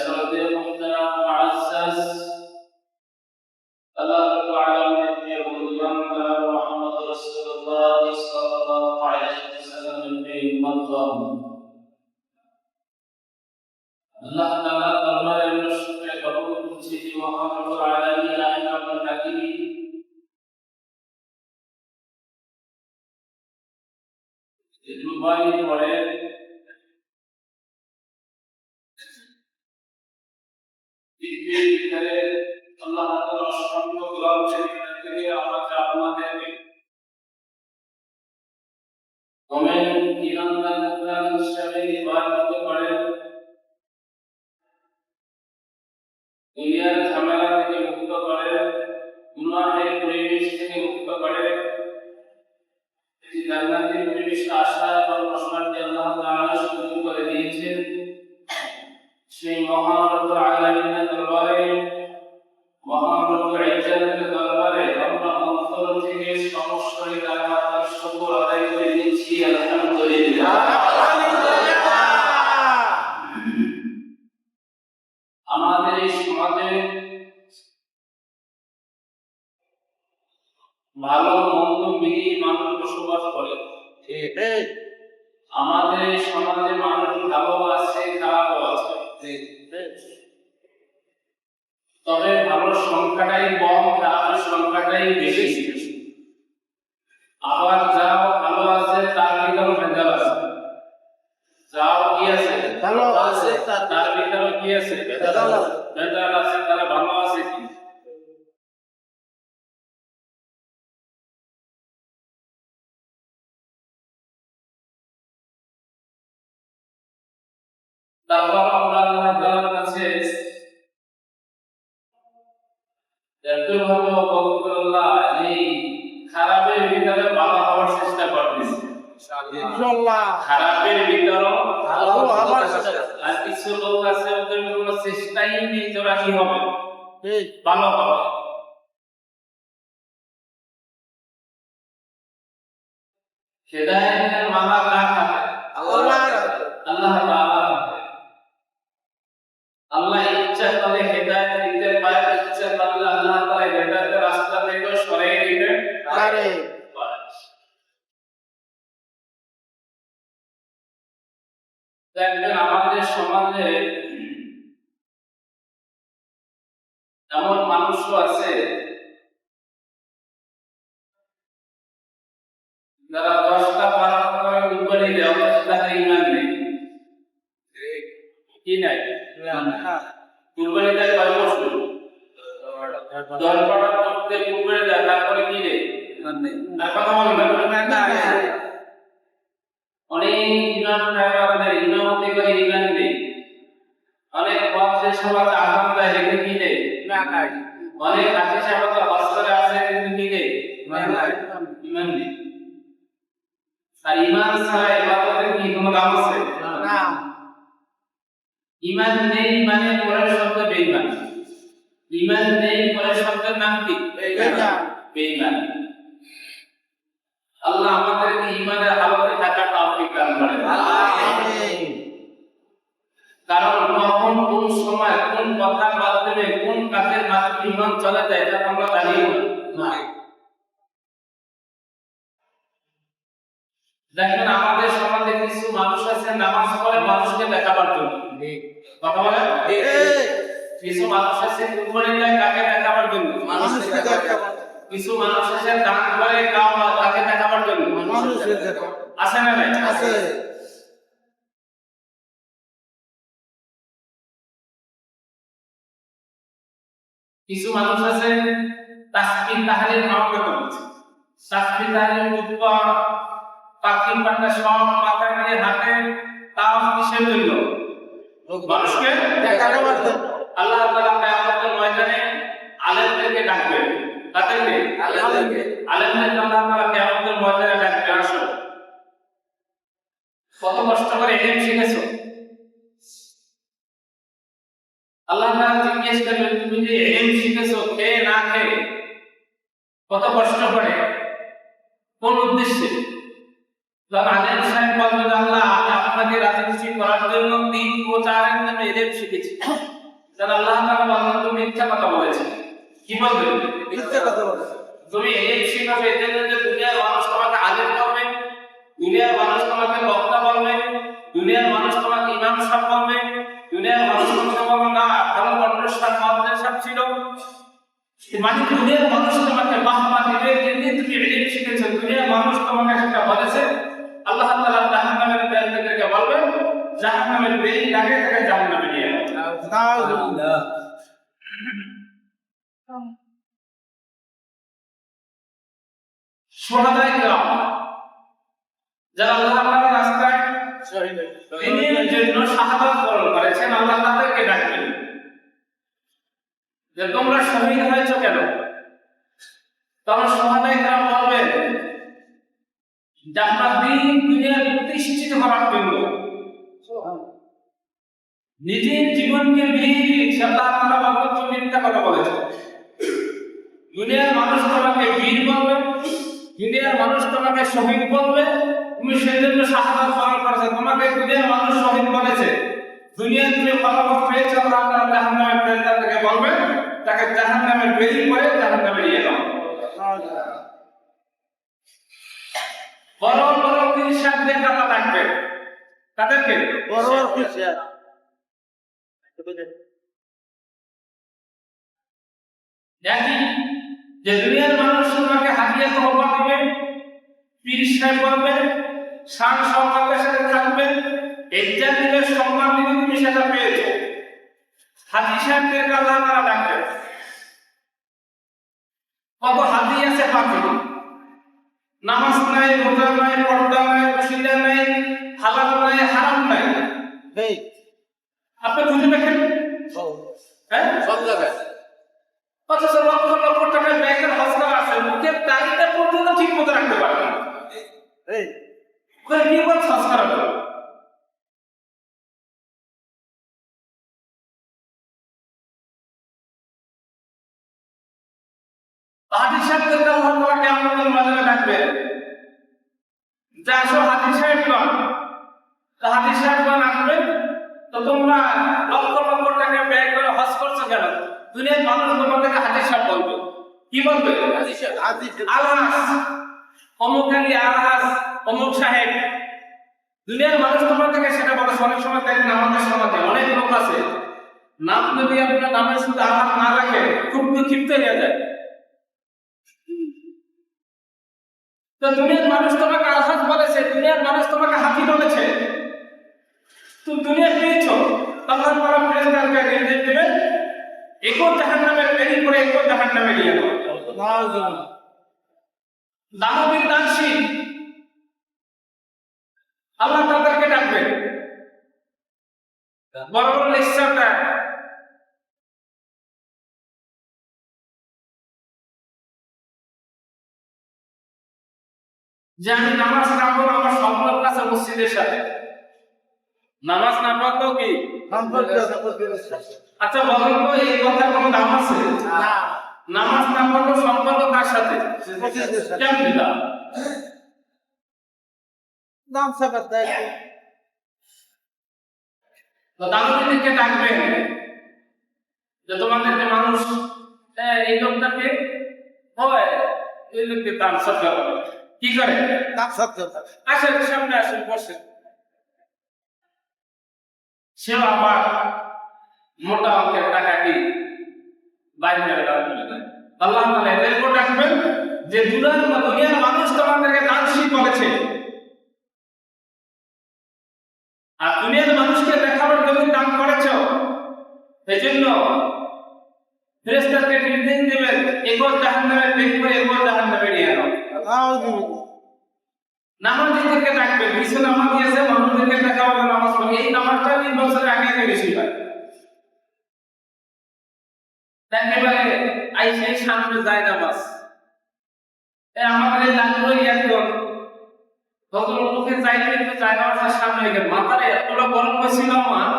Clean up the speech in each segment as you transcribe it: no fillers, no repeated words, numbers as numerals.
শ্রদ্ধেয় মুহতারাম মুআজ্জাজ আল্লাহ রাব্বুল আলামিনের মূল্যবান কালাম মুহাম্মদ রাসূলুল্লাহ সাল্লাল্লাহু আলাইহি ওয়াসাল্লামের উম্মতগণ, আল্লাহ তাআলা দরবারে শুকরিয়া কবুল করছি যে মহান রব্বুল আলামিন আমিনুল হাকিম দুবাই পড়ে পৃথিবীর ভিতরে আল্লাহ তাআলা অসংখ্য গোলাম থেকে আমাকে আপনাদেরকে কমেন ইমানদার হিসেবে ইবাদত করে দুনিয়ার ঝামেলা থেকে মুক্ত করে, গুনাহের পরিবেশ থেকে মুক্ত করে, এই জান্নাতি পরিবেশ আশা এবং প্রশান্তি আল্লাহ তাআলা সুযোগ করে দিয়েছেন। সেই মহান রব্বুল আলামিনের দরবারে, মহান রব্বুল ইজ্জতের দরবারে আমরা অন্তর থেকে সমস্ত কায়নাতের শুকর আদায় করে দিচ্ছি আলহামদুলিল্লাহ। আমাদের এই সমাজে ভালো মন্দ মিলিয়ে মানুষ বসবাস করে। আমাদের এই সমাজে মানুষ ভালো আছে, খারাপও আছে, তবে ভালো সংখ্যাটাই কম, খারাপের সংখ্যাটাই বেশি। আবার যাও ভালো আছে তার ভিতরেও ভেজাল আছে, যাও কি আছে ভালো আছে তার ভিতরেও কি আছে ভেজাল আছে, তারা ভালো আছে কি? তারপর আমরা আল্লাহ তাআলার কাছে এতভাবে বলতেল্লাহ এই খারাপের ভিতরে ভালো হওয়ার চেষ্টা করতেছি ইনশাআল্লাহ। খারাপের ভিতরে ভালো হওয়ার চেষ্টা, আর কিছু লোক আছে ওদের কোনো চেষ্টাই নেই তোরা কি হবে ভালো হবে। হেদায়েতের মালা না থাকে আল্লাহ ইচ্ছা করলে হেদায়েত দিতে পারে, ইচ্ছা করলে আল্লাহ তাআলা হেদায়েতের রাস্তা থেকে সরিয়ে দিতে পারে। দেখবেন আমাদের সমাজে এমন মানুষও আছে যারা 10টা পারা করে উপরে দেওয়া তাদের ঈমান নেই, কি নাই কুরবানি দেয় কয় বছর 10 পারা করতে কুরবানি দেয়, তারপরে কি রে না কথা বলেন না। অনেক ইমাম সাহেবদের ইমামতি করে ঈমান নেই, অনেক ওয়াজের সভাতে আযান দেয় কিন্তু কি নেই না নাই, অনেক হাদিস সাহেবদের হস্তরে আছে কিন্তু কি নেই ঈমান নেই। আর ঈমান ছাড়া ইবাদতের কি কোনো দাম আছে না। ঈমান নেই মানে পরের শব্দ বেঈমান, ঈমান নেই পরের শব্দের নাম কি বেঈমান। আল্লাহ আমাদেরকে ঈমানের হালতে থাকার তৌফিক দান করেন আমিন। কারণ কখন কোন সময় কোন কথার মাধ্যমে কোন কাজের মাধ্যমে ঈমান চলে যায় এটা আমরা জানি না। দেখেন আমাদের সমাজে কিছু মানুষ আছে নামাজ পড়ে মানুষকে দেখাবার জন্য, কথা বলেন কিছু মানুষ আছে কুরবানি দেয় কাকে দেখাবার জন্য, মানুষকে দেখাবার। কিছু মানুষ আছে দান করে কাকে দেখাবার জন্য, মানুষকে দেখাবার। আছে না নাই? আছে। কিছু মানুষ আছে তাসবিহ তাহলিল মাহফিল করছে, তাসবিহ তাহলিল দুবা পাকিম পান্না সব মাথায় নিয়ে হাতে তাও কিসের জন্য মানুষকে দেখাবার জন্য। আল্লাহ তাআলা কিয়ামতের ময়দানে আলেমদেরকে ডাকবেন, তাদেরকে আলেমদেরকে আল্লাহ তাআলা কিয়ামতের ময়দানে ডাকবেন, আসো কত কষ্ট করে ইলম শিখেছো। আল্লাহ তাআলা জিজ্ঞেস করবেন তুমি যে ইলম শিখেছো খেয়ে না খেয়ে কত কষ্ট করে কোন উদ্দেশ্যে। আলেম সাহেব বলবেন আল্লাহ আমি আপনাকে রাজনীতি করার জন্য দিন প্রচারের জন্য ইলম শিখেছি, তাহলে আল্লাহ তাআলা বলেন তুমি মিথ্যা কথা বলেছো। কি বলবে? মিথ্যা কথা বলে। তুমি এই শিখাবে যে দুনিয়ার মানুষ তোমাকে আলেম বলবে, দুনিয়ার মানুষ তোমাকে বক্তা বলবে, দুনিয়ার মানুষ তোমাকে ইমাম সাহেব বলবে, দুনিয়ার মানুষ তোমাকে বলবে না ভালো কণ্ঠস্বর মাদ্রাসা সাহেব ছিল। মানে দুনিয়ার মানুষ তোমাকে বাহবা দিবে যে তুমি ইলম শিখেছো। দুনিয়ার মানুষ তোমাকে সেটা বলেছে। আল্লাহ তাআলা জাহান্নামের বেড়াদেরকে বলবেন জাহান্নামের বেড়ি লাগে তাকে জাহান্নামে নিয়ে যাও। শুহাদায়ে কিরাম যারা আল্লাহ তাআলার রাস্তায় দিনের জন্য শাহাদাত বরণ করেছেন, আল্লাহ তাদেরকে ডাকবেন যে তোমরা শহীদ হয়েছো কেন? তখন শুহাদায়ে কিরাম বলবেন যে আমরা দুনিয়ার প্রতিষ্ঠিত করার জন্য নিজের জীবনকে বিলিয়ে দিয়েছি। আল্লাহ তাআলা বাবা মিথ্যা কথা বলেছে। দুনিয়ার মানুষ তোমাকে বীর বলবে, দুনিয়ার মানুষ তোমাকে শহীদ বলবে, তুমি সেজন্য শাহাদাত বরণ করেছো। তোমাকে দুনিয়ার মানুষ শহীদ বলেছে, দুনিয়ায় তুমি ফলাফল পেয়েছো। আল্লাহ তাআলা জাহান্নামের বেড়াদেরকে বলবেন তাকে জাহান্নামের বেড়ি করে জাহান্নামে নিয়ে যাও। বড় বড় পীর কথা লাগবে তাদেরকে বড় বড় খুশি দেখি যে দুনিয়ার মানুষ তোমাকে হাদিয়া তওবা দিবে, পীর সাহেব বলবে, শান শওকতের সাথে থাকবে, ইজ্জত দিবে, সম্মান দিবে, তুমি সেটা পেয়েছো। হাজী সাহেবদেরকে আল্লাহ তাআলা ডাকবে। কত হাজী আছে পাগল, নামাজ নাই, রোজা নাই, পর্দা নাই, সিজদা নাই, হালাল নাই, হারাম নাই। এই আপনি খুঁজে দেখেন হ্যাঁ সব জায়গায় অথচ লক্ষ লক্ষ টাকার ব্যাংকের হস্তা আছে, মুখের দাড়িটা পর্যন্ত ঠিক মতো রাখতে পারে না। এই ওখানে কি বল হস্তা রাখবে? হাজী সাহেবদেরকে আল্লাহ তাআলা কিয়ামতের ময়দানে ডাকবে যে আসো হাজী সাহেবগণ। হাজী সাহেবগণ আসবে তো তোমরা লক্ষ লক্ষ টাকা ব্যয় করে হজ করছো কেন? দুনিয়ার মানুষ তোমাদেরকে হাজী সাহেব বলবে। কি বলবে? হাজী সাহেব আলহাজ অমুক আলী, আলহাজ অমুক সাহেব। দুনিয়ার মানুষ তোমাদেরকে সেটা বলে। অনেক সময় দেখেন আমাদের সমাজে অনেক লোক আছে, নাম যদি আপনার নামের শুধু আলহাজ না রাখে খুব ক্ষিপ্ত হয়ে যায়। তো দুনিয়ার মানুষ তোমাকে আলহাজ বলেছে, দুনিয়ার মানুষ তোমাকে হাতি বলেছে, তুমি দুনিয়া পেয়েছো। আল্লাহ তাআলা ফেরেশতাদেরকে নির্দেশ দেবেন একো জাহান্নামের বেরি করে একো জাহান্নামে নিয়ে যাও। দানবীর দানশীল আল্লাহ তাদেরকে ডাকবেন। বড় বড় লেকচারটা যে আমি নামাজ না পড়বো, আমার সম্পর্ক আছে মসজিদের সাথে। নামাজ না পড়লেও কি সম্পর্ক? আচ্ছা বলেন তো এই কথার কোনো দাম আছে? না। নামাজ না পড়লেও সম্পর্ক কার সাথে? মসজিদের সাথে। কেমন দাম? নাম সাকাত দেয় তো দানবীদেরকে ডাকবেন যে তোমাদেরকে মানুষ এই লোকটাকে হয়, এই লোককে দান সৎকার করে। কি করে? নাম সাকাত আসেন সামনে আসেন, বসেন। সেও আবার মোটা অঙ্কের টাকা কি বাইরে রাখবেন। আল্লাহ তাআলা এদেরকে ডাকবেন যে দুনিয়ার মানুষ তোমাদেরকে দানশীল বলেছে, আর দুনিয়ার মানুষকে দেখাবার জন্য দান করেছো। এজন্য ফেরেশতাকে নির্দেশ দেবেন একো জাহান্নামের বের করে একো জাহান্নামে নিয়ে যাও। নামাজীদেরকে ডাকবেন, কিছু নামাজ দিয়েছে মানুষদেরকে দেখাবার নামাজ পড়ে। এই নামাজটা 3 বছরের আগে থেকে বেশি হয়। একেবারে আই সেই সামনে যায় নামাজ আমাদের লাগলো একদম তখন লোকে চাইলে একটু যায় নামাজের সামনে গিয়ে মাথারে এতটা গরম হয়েছিল আমার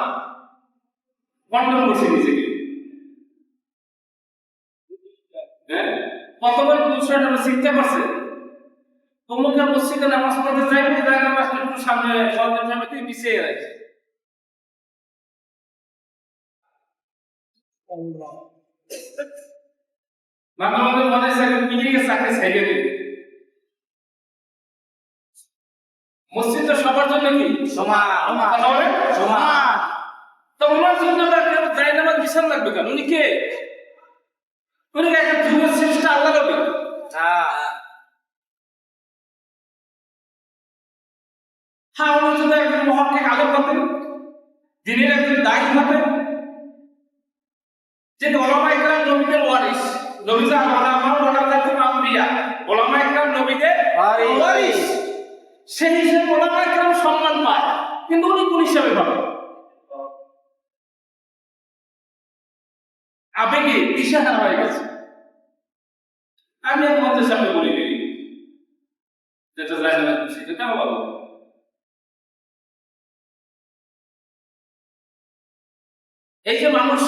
কন্ট্রোল করছে নিজেকে। কতবার দুশোটা শিখতে পারছে তোমাকে মসজিদে নামাজ পড়তে চাইলে যায় নামাজ একটু সামনে সন্ধ্যের সামনে তুই পিছিয়ে গেছে। মাঝে মাঝে মনে হয় পিকনিকের চাকরি ছেড়ে দিই। মসজিদ তো সবার জন্য কি সমান কথা বলে? সমান তো ওনার জন্য যাই নামাজ বিশাল লাগবে কেন? উনি কে? উনি একটা যুগের শ্রেষ্ঠ আল্লাহ নবী। হ্যাঁ, উনি যদি একজন মহাক্কিক আলেম হতেন, দিনের একজন দায়ী হতেন, যে ওলামায়ে কেরাম নবীদের ওয়ারিস, নবীরা ওলামা ওয়ারাসাতুল আম্বিয়া, ওলামায়ে কেরাম নবীদের ওয়ারিস, সেই হিসেবে ওলামায়ে কেরাম সম্মান পায়, কিন্তু উনি কোন হিসাবে পাবেন? আবেগে দিশাহারা হয়ে গেছে। আমি এক মঞ্চের সামনে বলি দিই, যেটা যায় না সেটা কেন বলবো? এই যে মানুষ,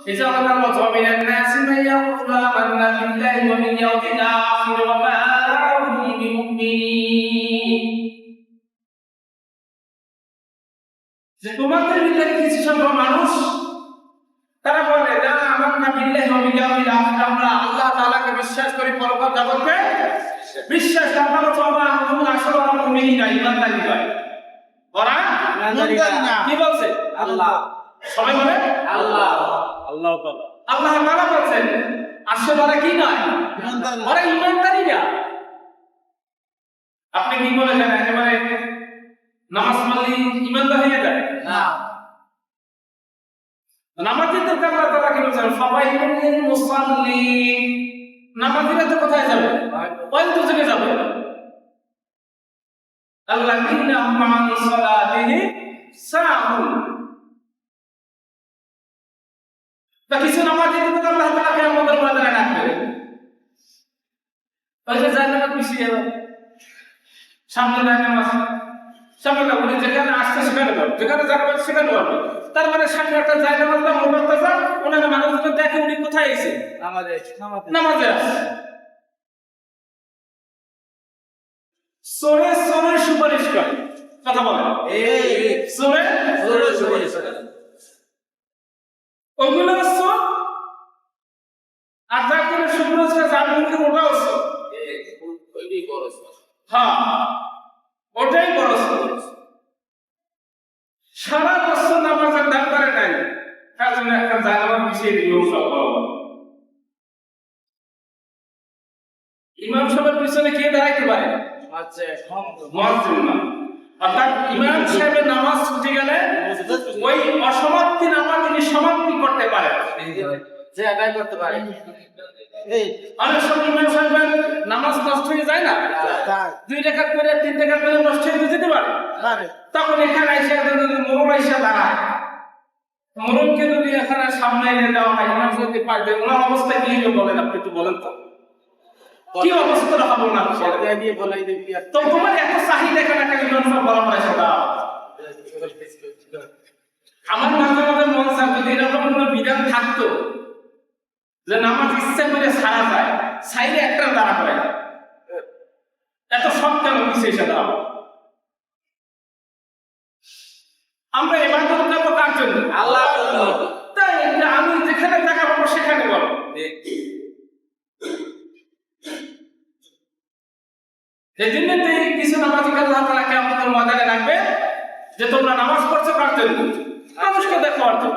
এই যে আল্লাহ বলছে মিনান নাসি মান ইয়াকুলু আমান্না বিল্লাহি ওয়া বিল ইয়াউমিল আখির ওয়া মা হুম বিমুমিনিন। যে তোমাদের ভিতরে কিছু সংখ্যক মানুষ তারা বলে যে আমান্না বিল্লাহি ওয়া বিল ইয়াউমিল আখির, আমরা আল্লাহ তাআলাকে বিশ্বাস করি, পরকাল জগৎকে বিশ্বাস করি, আমরা বাবা হুম আসলে আমরা মুমিন না, ঈমানদারি নয়। ওরা কি বলছে? আল্লাহ। সবাই বলে আল্লাহ। আল্লাহ তাআলা আল্লাহ তাআলা বলেন আসলে ওরা কি নয়? ওরা ঈমানদারি না। আপনি কি বলেন একেবারে নামাজ পড়লে ঈমানদার হয়ে যায় না। নামাজীদের আল্লাহ তাআলা কি বলেন? সবাই মুসাল্লি, নামাজীরা তো কোথায় যাবে? ওই তো থেকে যাবে। আল্লাযীনা হুম আন সালাতিহি সাহুন। তা কিছু নামাজীদের তো আল্লাহ তাআলা কিয়ামতের ময়দানে রাখবে। ওই যে জান্নাত পিছিয়ে গেল, সামনে নামাজ, সামনে উনি যেখানে আসছে সেখানে যাবে, যেখানে যাবে সেখানে যাবে। তার মানে সামনে একটা জায়নামাজ বা মুবাত্তাজা, ওনারা মানুষজন দেখে উনি কোথায় এসে নামাজে আছে। সোরে সোরে সুপারিশ করে, কথা বলে সোরে সুপারিশ করে। ওইগুলো হচ্ছে, আর যার জন্য শুকনো হচ্ছে যার মুখে ওটা হচ্ছে, হ্যাঁ ওটাই বড়। সারা বছর নামাজের দাম করে নাই, তার জন্য একটা জায়গা পিছিয়ে দিল সব। ইমাম সাহেবের পিছনে কে দাঁড়াইতে পারে? মুয়াজ্জিন না। অর্থাৎ ইমাম সাহেবের নামাজ ছুটে গেলে ওই অসমাপ্তি নামাজ তিনি সমাপ্তি করতে পারেন, যে আদায় করতে পারে। অনেক সময় ইমাম সাহেবের নামাজ নষ্ট হয়ে যায় না, 2 রাকাত করে 3 রাকাত করে নষ্ট হয়ে যেতে পারে। তখন এখানে এসে মোরম এসে দাঁড়ায়, মোরমকে যদি এখানে সামনে এনে দেওয়া হয়, ইমাম সাহেব পারবে, ওনার অবস্থা কি হবে বলেন? আপনি একটু বলেন তো কি অবস্থা হবে না? তো তোমার এত চাহিদা কেন একটা ইমাম সাহেব বলা পয়সা দাও? আমার মাঝে মাঝে মন চায় যদি এরকম কোনো বিধান থাকতো যে নামাজ ইচ্ছা করে ছাড়া যায়, সাইডে একটা দাঁড়া করে, এত সব কেন পিছিয়ে এসে দাও? আমরা ইবাদত করব কার জন্য? আল্লাহর জন্য। তাই আমি যেখানে টাকা পাবো সেখানে বলো। এই জন্য কিছু নামাজিকে আল্লাহ তাআলা কিয়ামতের ময়দানে রাখবে যে তোমরা নামাজ পড়ছো কার জন্য? মানুষকে দেখো আর তো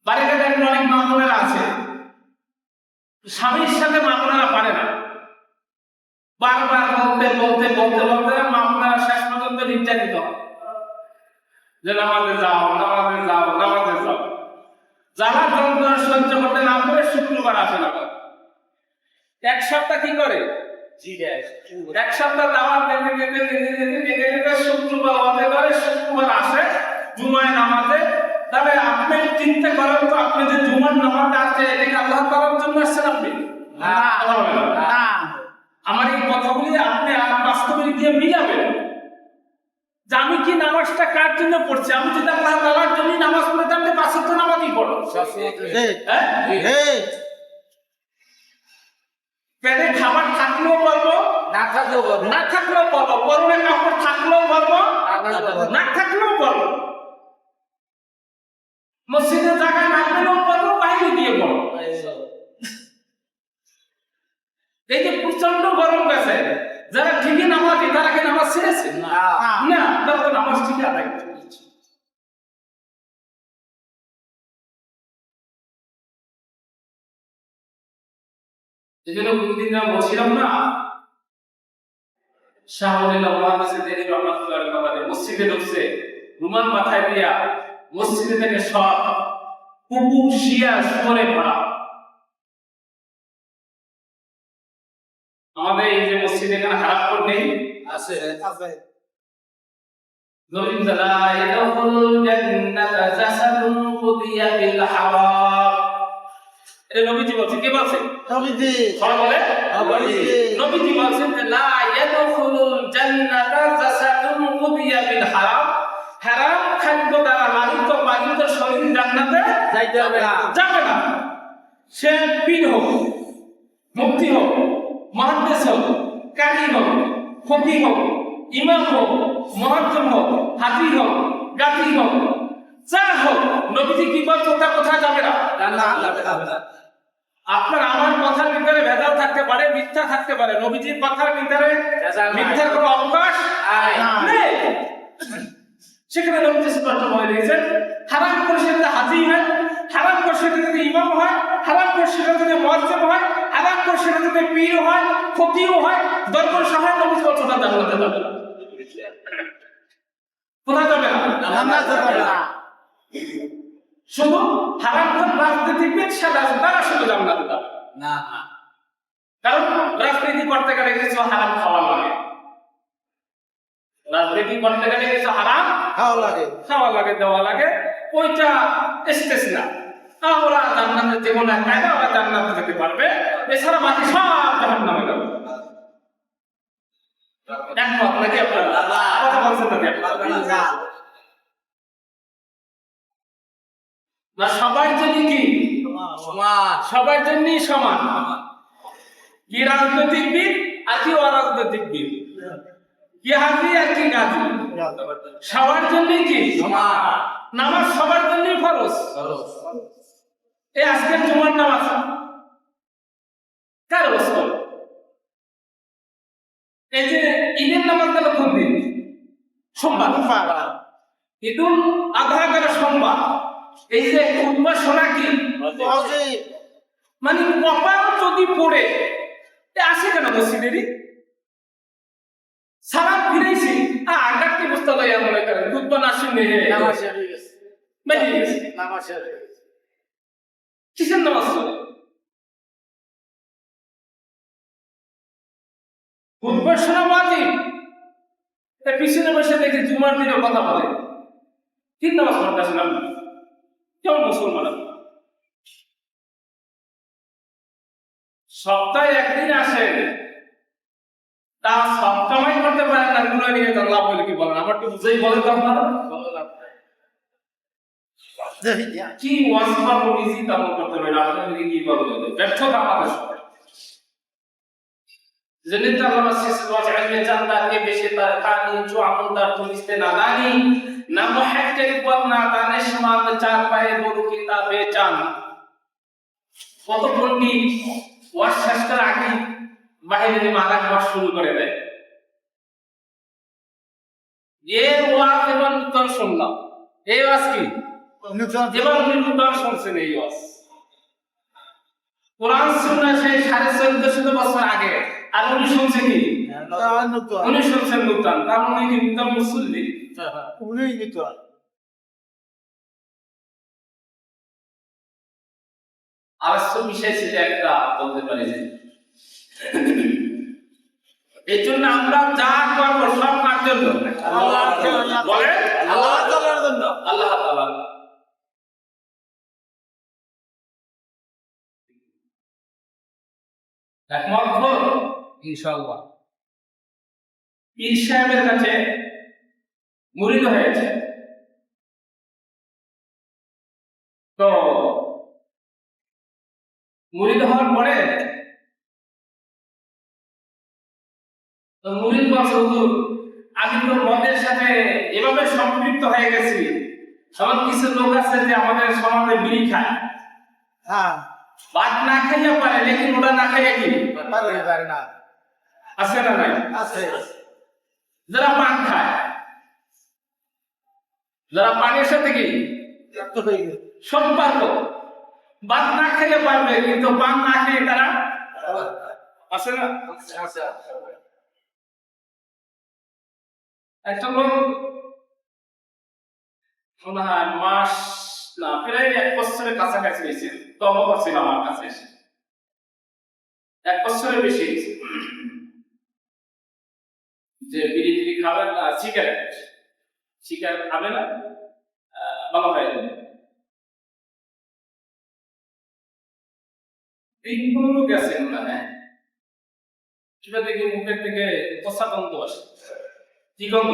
বাড়িতে দেখবেন অনেক মা বোনেরা আছে, স্বামীর সাথে মা বোনেরা পারে না, বারবার বলতে বলতে বলতে বলতে মা বোনেরা শেষ পর্যন্ত নির্যাতিত হয় যে নামাজে যাও, নামাজে যাও, নামাজে যাও। যারা যন্ত্রণা সহ্য করতে না পারে শুক্রবার আসে না, 1 সপ্তাহ কি করে? 1 সপ্তাহ দাওয়াত দিতে শুক্রবার ওয়াদে করে, শুক্রবার আসে জুমায় নামাজে। তাহলে আপনি চিন্তা করেন তো, আপনি যে জুমার নামাজে আসছে এটাকে আল্লাহ তাআলার জন্য আসছেন আপনি? না। আমার এই কথাগুলি আপনি বাস্তবে গিয়ে মিলাবেন যে আমি কি নামাজটা কার জন্য পড়ছি। আমি যদি আল্লাহ তাআলার জন্য নামাজ পড়ে তাহলে 5 ওয়াক্ত নামাজই পড়ো। পেটে খাবার থাকলেও বলবো, না থাকলেও বলবো, না থাকলেও বলবো, পরনে কাপড় থাকলেও বলবো, না থাকলেও বলবো, মসজিদে এজন্য কোনদিন না বলছিলাম না শাহওয়ালিল্লাহ মুহাম্মদ দেরি রহমাতুল্লাহ আলাইহি মসজিদে ঢুকছে রুমাল মাথায় দিয়া মসজিদে থেকে সব কুকুর শিয়া শুয়োরে ভরা। আমাদের এই যে মসজিদে এখানে হারাম কোড নেই আছে আছে নবী লা ইয়াদখুলুল জান্নাতা জাসাদুন কুদিয়া বিল হারাম। এটা নবীজি বলছেন, কে বলছেন? নবীজি সবাই বলে নবীজি নবীজি বলছেন যে লা ইয়াদখুলুল জান্নাতা জাসাদুন কুদিয়া বিল হারাম। হারাম খাদ্য দ্বারা লালিত শরীর জান্নাতে যাইতে হবে না। যাবে না। সে পীর হোক, মুফতি হোক, মুহাদ্দিস হোক, কারি হোক, ফকিহ হোক, ইমাম হোক, মুহাদ্দিস হোক, হাফিজ হোক, গাজী হোক, যা হোক, নবীজি কি বলছেন তা কোথায় যাবে না? জান্নাত যাবে না। আপনার আমার কথার ভিতরে ভেজাল থাকতে পারে, মিথ্যা থাকতে পারে, নবীজির কথার ভিতরে ভেজাল নাই। মিথ্যার কোনো অবকাশ নেই। সেখানে নবীজি স্পষ্ট বলে দিয়েছেন হারাম করে সে যদি হাজি হয়, হারাম করে সে যদি ইমাম হয়, হারাম করে সে যদি মুয়াজ্জিন হয়, হারাম করে সে যদি পীর হয়, ফকিহ হয়, দরবার সহায় নবী বলছেন তার জান্নাতে যাবে না। কোথায় যাবে না? জান্নাত যাবে না। শুধু হারাম করে রাজনীতিবিদ সাদা তারা শুধু জান্নাতে যাবে না কারণ রাজনীতি করতে গেলে কিছু হারাম খাওয়া লাগে, রাজনীতি করতে গেলে কিছু হারাম খাওয়া লাগে। খাওয়া লাগে, দেওয়া লাগে, ওইটা ইস্তেসনা। ওরা জান্নাতে যেমন কায়দা ওরা জান্নাতে যেতে পারবে, এছাড়া বাকি সব জাহান্নামে যাবে। একমত নাকি আপনারা? কথা বলছেন নাকি আপনারা? না সবার জন্য কি সমান সবার জন্যই সমান। কি রাজনৈতিকবিদ আর কি অরাজনৈতিকবিদ, কি হাজি আর কি গাজী, সবার জন্যই কি সমান নামাজ সবার জন্যই ফরজ। এই আজকের জুমার নামাজ কার অবস্থা? এই যে ঈদের নামাজ গেল কোন দিন? সোমবার। ঈদুল আযহা গেল সোমবার। এই যে খুতবা শোনা কি মানে কপাল যদি পড়ে আসে কেন মসজিদেরই সালাম ফিরেছি আগারটি বুঝতে লাগে মনে করেন খুতবা না শুনে নামাজ শেষ হয়ে গেছে। বেরিয়ে গেছে। নামাজ শেষ হয়ে গেছে। কিসের নামাজ চলে? খুতবা শোনা ওয়াজিব। তার পিছনে বসে দেখি জুমার দিনে কথা বলে, কি নামাজ পড়তেছেন আপনি? কেমন মুসলমান আপনি? সপ্তাহে একদিন আসেন, তা সপ্তাহে করতে পারেন না, গুণা নিয়ে তার লাভ হলে কি বলেন? আমার তো বুঝেই বলেন তো আপনারা কি ওয়াজফা নবীজি তেমন করতে পারেন, আপনাদের কি বলবেন? ব্যর্থতা আমাদের সবাই। Zalita Allah sisi wa ilmi janda ke beshi tarkani jo amundar tuliste nadani na muhakkik wa na danishmand চার পায়ে বড় কিতাবে চান। কত পণ্ডিত ওয়াজ শেষ করার আগে বাইরে মাথা খাওয়া শুরু করে দেয়। ওয়াজ এবং নূতন শুনলাম, এই ওয়াজ কি এবং নূতন শুনছেন এই ওয়াজ। কোরআন সুন্নাহ সেই 1450 বছর আগে, আর উনি শুনছে কি? উনি শুনছেন নূতন, তার উনি কি নূতন মুসল্লি? আরস্য বিষয় সেটা একটা বলতে পারি যে এই জন্য আমরা যা করবো সব কার জন্য? বলে আল্লাহ তাআলার জন্য। আল্লাহ তাআলা। একমত হো ইনশাআল্লাহ। পীর সাহেবের কাছে মুরিদ হয়েছে, তো মুরিদ হওয়ার পরে মুরিদ বলছে হুজুর আমি তো মদের সাথে এভাবে সম্পৃক্ত হয়ে গেছি, আমার কিছু লোক আছে যে আমাদের সমাজে বিড়ি খায়, ভাত না খাইয়া পারে, লেকিন ওটা না খাইয়া কি পারে না। আছে না নাই? আছে। যারা পান খায়, যারা পানের সাথে কি সম্পর্ক, ভাত না খেলে পারবে কিন্তু পান না খেয়ে তারা আছে না? একটা লোক মনে হয় মাস না প্রায় 1 বছরের কাছাকাছি হয়েছে, তবে করছিল আমার কাছে এসে। 1 বছরের বেশি হয়েছে যে বিড়ি টিড়ি খাবে না, সিগারেট সিগারেট খাবে না, ভালো হয় দিনগুলো গেছেন মানে সেটা দেখি মুখের থেকে পচা গন্ধ আসে। কি গন্ধ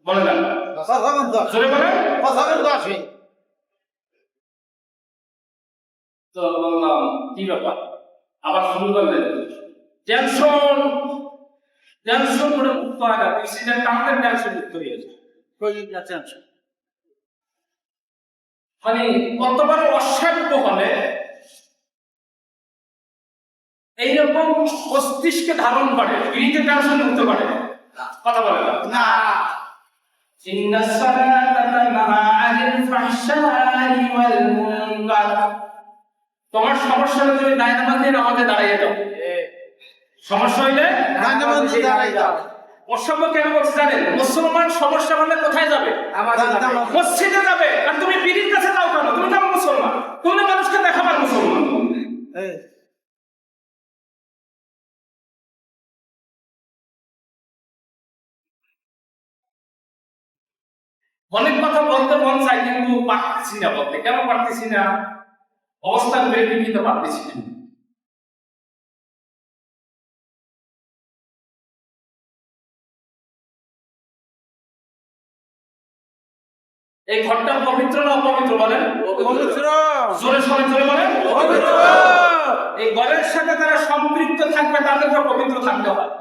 বলে না? জোরে বলে। তো বললাম কি ব্যাপার, আবার শুরু করলেন টেনশন টেনশন করে মুক্ত হয় না, সিজন টানলে টেনশন মুক্ত হয়ে যায়। মানে কতবার অসাধ্য হলে এইরকম মস্তিষ্কে ধারণ করে বিড়িতে টেনশন মুক্ত করে কথা বলে না। ইন্নাস সালাতা তানহা আনিল ফাহশাই ওয়াল মুনকার। তোমার সমস্যা হলে তুমি নামাজ দিয়ে নামাজে দাঁড়িয়ে যাও, সমস্যা হইলে নামাজে দাঁড়িয়ে যাও। অসভ্য কেন বলছে জানেন? মুসলমান সমস্যা হলে কোথায় যাবে? মসজিদে যাবে। আর তুমি পীরের কাছে যাও কেন? তুমি তো মুসলমান, তুমি মানুষকে দেখাবার মুসলমান। অনেক কথা বলতে মন চাই কিন্তু পারতেছি না বলতে। কেন পারতেছি না? অবস্থান বেরিয়ে নিতে পারতেছি না। এই ঘরটা পবিত্র না অপবিত্র বলেন? পবিত্র। জোরে সরে জোরে বলেন পবিত্র। এই ঘরের সাথে যারা সম্পৃক্ত থাকবে তাদেরকে পবিত্র থাকতে হয়।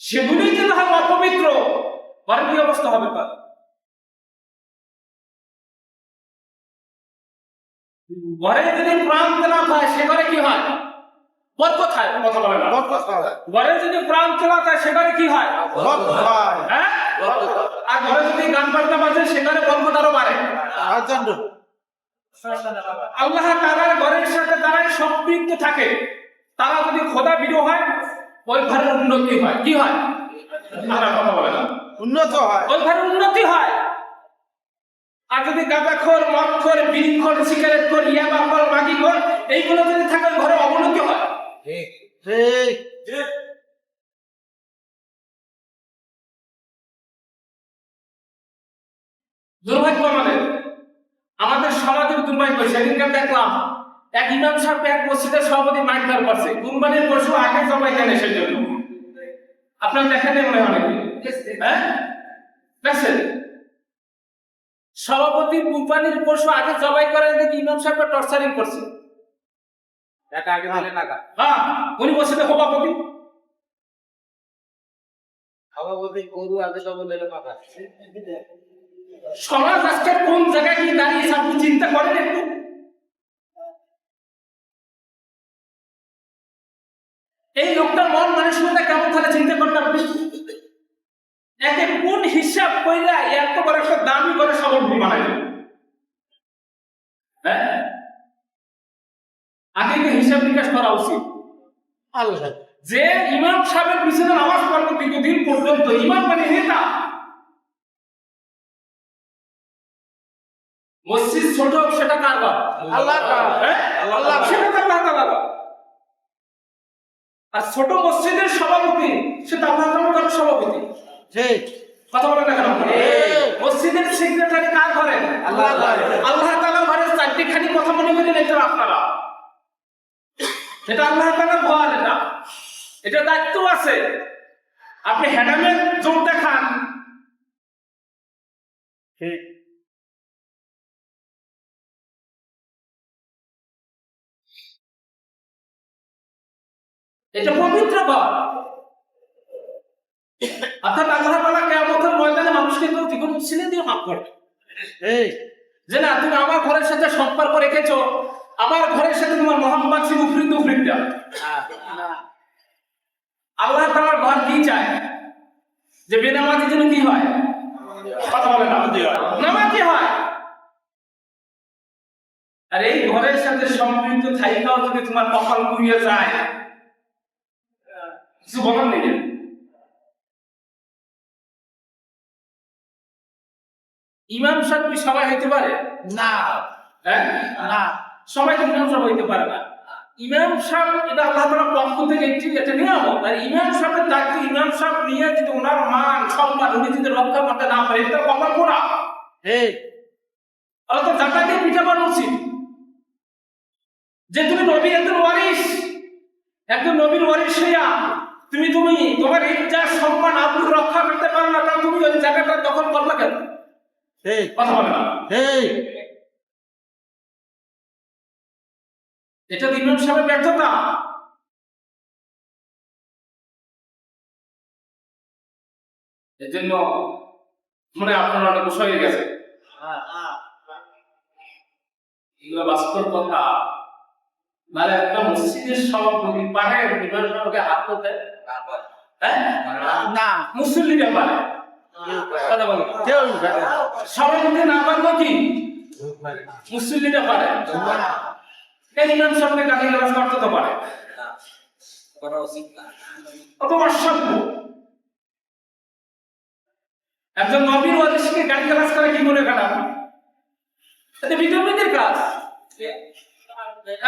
সেগুলি যদি হয় অপবিত্র, ঘরের কি অবস্থা হবে? তার ঘরে যদি প্রাণ তেলাওয়াত হয় সে ঘরে কি হয়? বরকত হয়। কথা বলে না? ঘরে যদি প্রাণ তেলাওয়াত হয় সে ঘরে কি হয়? হ্যাঁ? আর ঘরে যদি গান বাজনা বাজে সেখানে বরকত আরো বাড়ে। আল্লাহ তাআলার ঘরের সাথে তারাই সম্পৃক্ত থাকে, তারা যদি খোদা বিরোহ হয় ওই ঘরের উন্নতি হয়। কি হয়? আল্লাহ কথা বলে না? উন্নত হয়। ওই ঘরের উন্নতি হয়। আর যদি গাঁজাখোর, মদখোর, বিড়িখোর, সিগারেটখোর, ইয়াবাখোর, মাগিখোর এইগুলো যদি থাকে ওই ঘরে অবনতি হয়। দুর্ভাগ্য আমাদের সমাজের দুর্ভাগ্য। সেদিনকে দেখলাম এক ইমাম সাহেব এক মসজিদের সভাপতি মাইকদার করছে কুরবানির পশু আগে জবাই দেন এসে জন্য। আপনার দেখেন মনে হয় হ্যাঁ দেখছেন সভাপতি কুরবানির পশু আগে জবাই করে দেখি ইমাম সাহেব টর্চারিং করছে। টাকা আগে দিলে টাকা। হ্যাঁ উনি মসজিদের সভাপতি। সভাপতি গরু আগে জবাই দিলে টাকা। সমাজ আজকে কোন জায়গায় কি দাঁড়িয়েছে আপনি চিন্তা করেন একটু? এই লোকটার মন মানসিকতা কেমন তাহলে চিন্তা করতে আপনি একে কোন হিসাব কইরা এত বড় একটা দামি করে সভাপতি বানাই? হ্যাঁ আগে তো হিসাব নিকাশ করা উচিত। আল্লাহ যে ইমাম সাহেবের পিছনে নামাজ পড়বে দীর্ঘদিন পর্যন্ত, ইমাম মানে নেতা। মসজিদ ছোট হোক সেটা কার বাপ? আল্লাহ। আল্লাহ সেটা তো আল্লাহ তাআলা। আর ছোট মসজিদের সভাপতি সেটা আল্লাহ তাআলার সভাপতি। ঠিক কথা বলেন না কেন? মসজিদের সেক্রেটারি কার ঘরে? আল্লাহ। আল্লাহ তাআলার ঘরে চারটি খানি কথা মনে করেন এটা আপনারা, এটা আল্লাহ তাআলার ঘর, এটা দায়িত্ব আছে। আপনি হ্যাডামের জোর দেখান ঠিক এটা পবিত্র ঘর। অর্থাৎ আল্লাহ তাআলা কিয়ামতের ময়দানে মানুষকে কেউ দ্বিগুণ ছিনে দিয়ে মাফ করবে। এই যে না তুমি আমার ঘরের সাথে সম্পর্ক রেখেছো, আমার ঘরের সাথে তোমার মোহাম্মদ সিং উফরিদ উফরিদা। আল্লাহ তাআলার ঘর কি চায়? যে বেনামাজি যেন কি হয়? কথা বলে না, নামাজি হয়। আর এই ঘরের সাথে সম্পৃক্ত থাইকাও যদি তোমার কপাল পুড়িয়ে যায়, কিছু বলার নেই। ইমাম সাহেব কি সবাই হইতে পারে? না হ্যাঁ, না সবাই তো ইমাম সাহেব হইতে পারে না। ইমাম সাহেব এটা আল্লাহ তাআলার পক্ষ থেকে একটা নিয়ম। আর ইমাম সাহেবের দায়িত্ব, ইমাম সাহেব নিয়ে যদি ওনার মান সম্মান উনি যদি রক্ষা করতে না পারে, এটা কপাল পোড়া। ঠিক আল্লাহ তো জাকাতকে পিঠা বানানো উচিত যে তুমি নবী একজন ওয়ারিস, একজন নবীর ওয়ারিস হইয়া তুমি তোমার ইজ্জত সম্মান আবরু রক্ষা করতে পারো না, তাহলে তুমি ওই জায়গাটা দখল করবে কেন? ঠিক কথা বলে না। ঠিক এটা ইমাম সাহেবের ব্যর্থতা। এর জন্য মনে আপনারা অনেক বিষয় হয়ে গেছে, এগুলো বাস্তব কথা। মানে একটা মসজিদের সভাপতি পারে ইমাম সাহেবকে হাত করতে? হ্যাঁ, না মুসল্লিরা পারে। কথা বলো, কেউ পারে না। সভাপতি না পারবো কি মুসল্লিরা পারে? এই ইমাম সাহেবকে গালি-গালাজ করতে তো পারে, কত অসভ্য। একজন নবীর ওয়ারিসকে গালি-গালাজ করে কি মনে করেন? এটা বিধর্মীদের কাজ।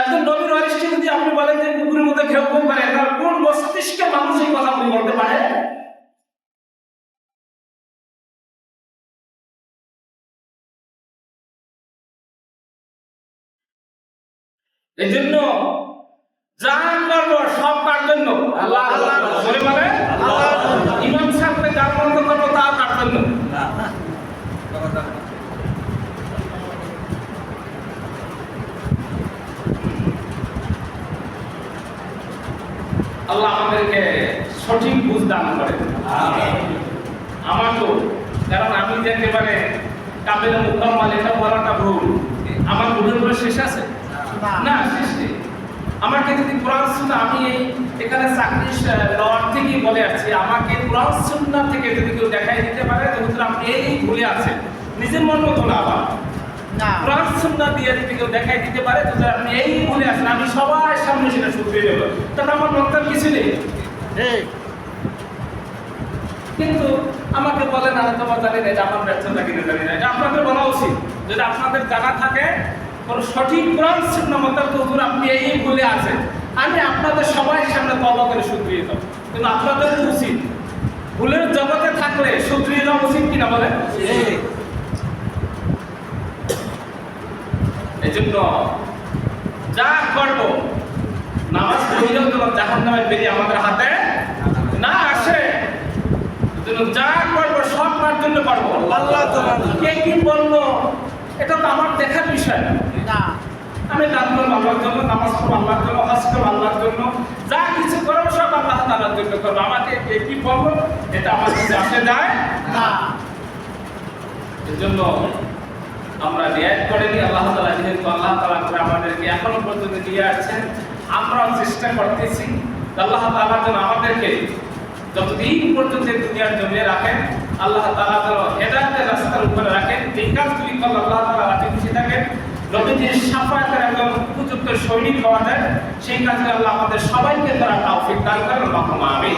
একজন নবীর ওয়ারিসকে যদি আপনি বলেন যে পুকুরের মধ্যে ঘেউ ঘেউ করে, তার কোন মস্তিষ্কের মানুষ এই কথা আপনি বলতে পারে? এই জন্য যা করবো সব কার জন্য? আল্লাহ। বলে মানে ইমাম সাহেবকে যা বন্ধ করবো তা কার জন্য? আল্লাহ আমাদেরকে সঠিক বুঝ দান করে। আমার তো, কারণ আমি যে একেবারে কাবিলা মুকাম্মাল এটা বলাটা ভুল। আমার ভুলের কোনো শেষ আছে? না, শেষ নেই। আমাকে যদি কোরআন সুন্নাহ, আমি এখানে চাকরি লওয়ার থেকেই বলে আসছি, আমাকে কোরআন সুন্নাহ থেকে যদি কেউ দেখাই দিতে পারে তাহলে আপনি এই ভুলে আছেন, নিজের মন মতো না। আবার না কোরআন সুন্নাহ দিয়ে যদি কেউ দেখাই দিতে পারে তাহলে আপনি এই ভুলে আছেন, আমি সবার সামনে সেটা শুধরিয়ে দেবো, তাহলে আমার বক্তব্য কিছু নেই। ঠিক কিন্তু আমাকে বলেন আমি তোমার জানি না, এটা আমার ব্যর্থতা কিনে জানি না, এটা আপনাদের বলা উচিত। যদি আপনাদের জানা থাকে কোন সঠিক কোরআন সুন্নাহ মোতাবেক হুজুর আপনি এই ভুলে আছেন, আমি আপনাদের সবাই সামনে তওবা করে শুধরিয়ে দেব। কিন্তু আপনাদের উচিত ভুলের জগতে থাকলে শুধরিয়ে দেওয়া উচিত কিনা বলেন? ঠিক এই জন্য যা করব নামাজ পড়লেও তো জাহান্নামে বেরিয়ে আমাদের হাতে না আসে। এই জন্য যা করব সব কার জন্য করব? আল্লাহ তাআলা। কে কি বললো এটা তো আমার দেখার বিষয় না। না আমি দান করবো আল্লাহর জন্য, নামাজ পড়বো আল্লাহর জন্য, হজ করবো আল্লাহর জন্য, যা কিছু করবো সব আল্লাহ তাআলার জন্য করবো। আমাকে কে কি বলবো এটা আমার কাছে আসে যায় না এর জন্য আমরা ন্যায় করে নিই। আল্লাহ তাআলা যেহেতু আল্লাহ তাআলা করে আমাদেরকে এখনো পর্যন্ত দিয়ে আসছেন, আমরাও চেষ্টা করতেছি আল্লাহ তাআলা যেন আমাদেরকে যতদিন পর্যন্ত দুনিয়ার জমিয়ে রাখেন, আল্লাহ তাআলা যেন হেদায়েতের রাস্তার উপরে রাখেন। এই কাজগুলি করলে আল্লাহ তাআলা রাজি খুশি থাকেন। নবীজির শাফায়াতের একজন উপযুক্ত সৈনিক হওয়া যায়, সেই কাজে আল্লাহ আমাদের সবাইকে তারা তৌফিক দান করেন। আল্লাহুম্মা আমিন।